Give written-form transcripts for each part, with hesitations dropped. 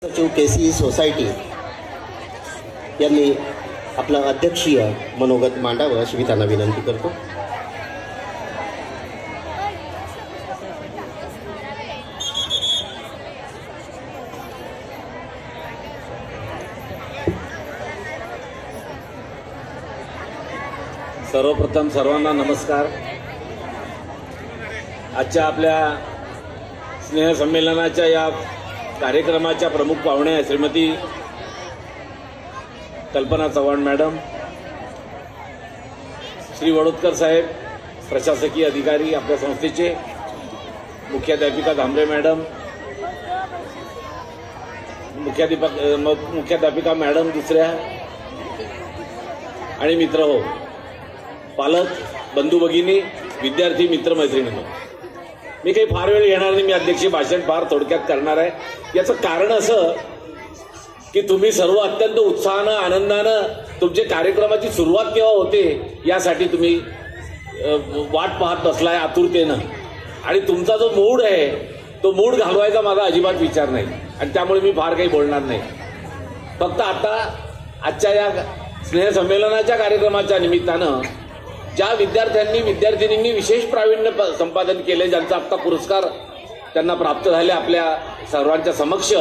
सचिव केसी सोसायटी यांनी आपलं अध्यक्षीय मनोगत मांडावं अशी मी त्यांना विनंती करतो। सर्वप्रथम सर्वांना नमस्कार। आजच्या आपल्या स्नेह संमेलनाच्या या कार्यक्रमाच्या प्रमुख पाहुण्या श्रीमती कल्पना चव्हाण मॅडम, श्री वडोदकर साहेब प्रशासकीय अधिकारी आपल्या संस्थेचे, मुख्याध्यापिका धांबरे मॅडम, मुख्याध्यापिका मॅडम दुसऱ्या आणि मित्र हो, पालक बंधू भगिनी, विद्यार्थी मित्र मैत्रिणींनो, मी काही फार वेळ घेणार नाही। मी अध्यक्षीय भाषण फार थोडक्यात करणार आहे। याचं कारण असं की तुम्ही सर्व अत्यंत उत्साहानं आनंदानं तुमच्या कार्यक्रमाची सुरुवात केव्हा होते यासाठी तुम्ही वाट पाहत बसलाय आतुरतेनं, आणि तुमचा जो मूड आहे तो मूड घालवायचा माझा अजिबात विचार नाही, आणि त्यामुळे मी फार काही बोलणार नाही। फक्त आता आजच्या या स्नेह संमेलनाच्या कार्यक्रमाच्या निमित्तानं ज्या विद्यार्थ्यांनी विद्यार्थिनींनी विशेष प्रावीण्य संपादन केले, ज्यांचा आत्ता पुरस्कार त्यांना प्राप्त झाले आपल्या सर्वांच्या समक्ष,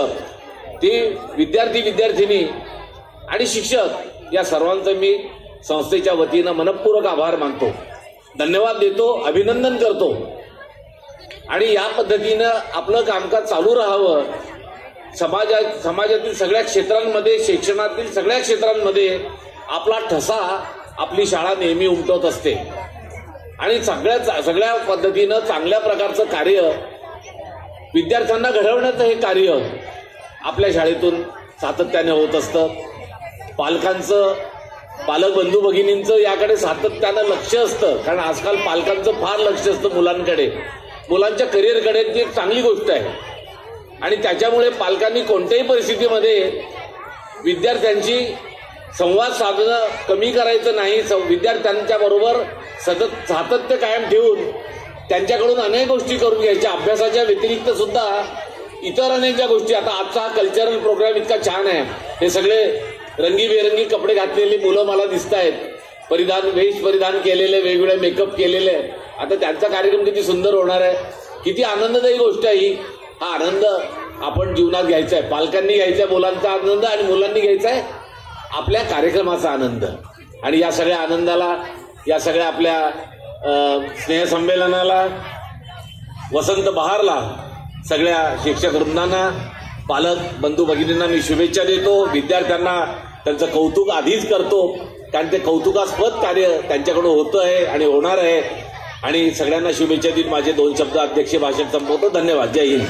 ते विद्यार्थी विद्यार्थिनी आणि शिक्षक या सर्वांचं मी संस्थेच्या वतीनं मनपूर्वक आभार मानतो, धन्यवाद देतो, अभिनंदन करतो। आणि या पद्धतीनं आपलं कामकाज चालू राहावं। समाजातील सगळ्या क्षेत्रांमध्ये, शिक्षणातील सगळ्या क्षेत्रांमध्ये आपला ठसा आपली शाळा नेहमी उमटवत असते, आणि सगळ्या पद्धतीनं चांगल्या प्रकारचं कार्य विद्यार्थ्यांना घडवण्याचं हे कार्य आपल्या शाळेतून सातत्याने होत असतं। पालक बंधू भगिनींचं याकडे सातत्यानं लक्ष असतं, कारण आजकाल पालकांचं फार लक्ष असतं मुलांकडे, मुलांच्या करिअरकडे। ती एक चांगली गोष्ट आहे, आणि त्याच्यामुळे पालकांनी कोणत्याही परिस्थितीमध्ये विद्यार्थ्यांची संवाद साधणं कमी करायचं नाही। विद्यार्थ्यांच्या बरोबर सतत सातत्य कायम ठेवून त्यांच्याकडून अनेक गोष्टी करून घ्यायच्या, अभ्यासाच्या व्यतिरिक्त सुद्धा इतर अनेक ज्या गोष्टी। आता आजचा हा कल्चरल प्रोग्राम इतका छान आहे, हे सगळे रंगीबेरंगी कपडे घातलेली मुलं मला दिसत आहेत, वेश परिधान केलेले, वेगवेगळे मेकअप केलेले। आता त्यांचा कार्यक्रम किती सुंदर होणार आहे, किती आनंददायी गोष्ट आहे ही। हा आनंद आपण जीवनात घ्यायचा आहे, पालकांनी घ्यायचा आहे मुलांचा आनंद, आणि मुलांनी घ्यायचा आहे आपल्या कार्यक्रमाचा आनंद। आणि या सगळ्या आनंदाला, या सगळ्या आपल्या स्नेह संमेलनाला, वसंत बहारला सगळ्या शिक्षक वृंदांना, पालक बंधू भगिनींना मी शुभेच्छा देतो। विद्यार्थ्यांना त्यांचं कौतुक आधीच करतो, कारण ते कौतुकास्पद कार्य त्यांच्याकडून होतं आहे आणि होणार आहे। आणि सगळ्यांना शुभेच्छा देऊन माझे 2 शब्द अध्यक्षीय भाषण संपवतो। धन्यवाद। जय हिंद।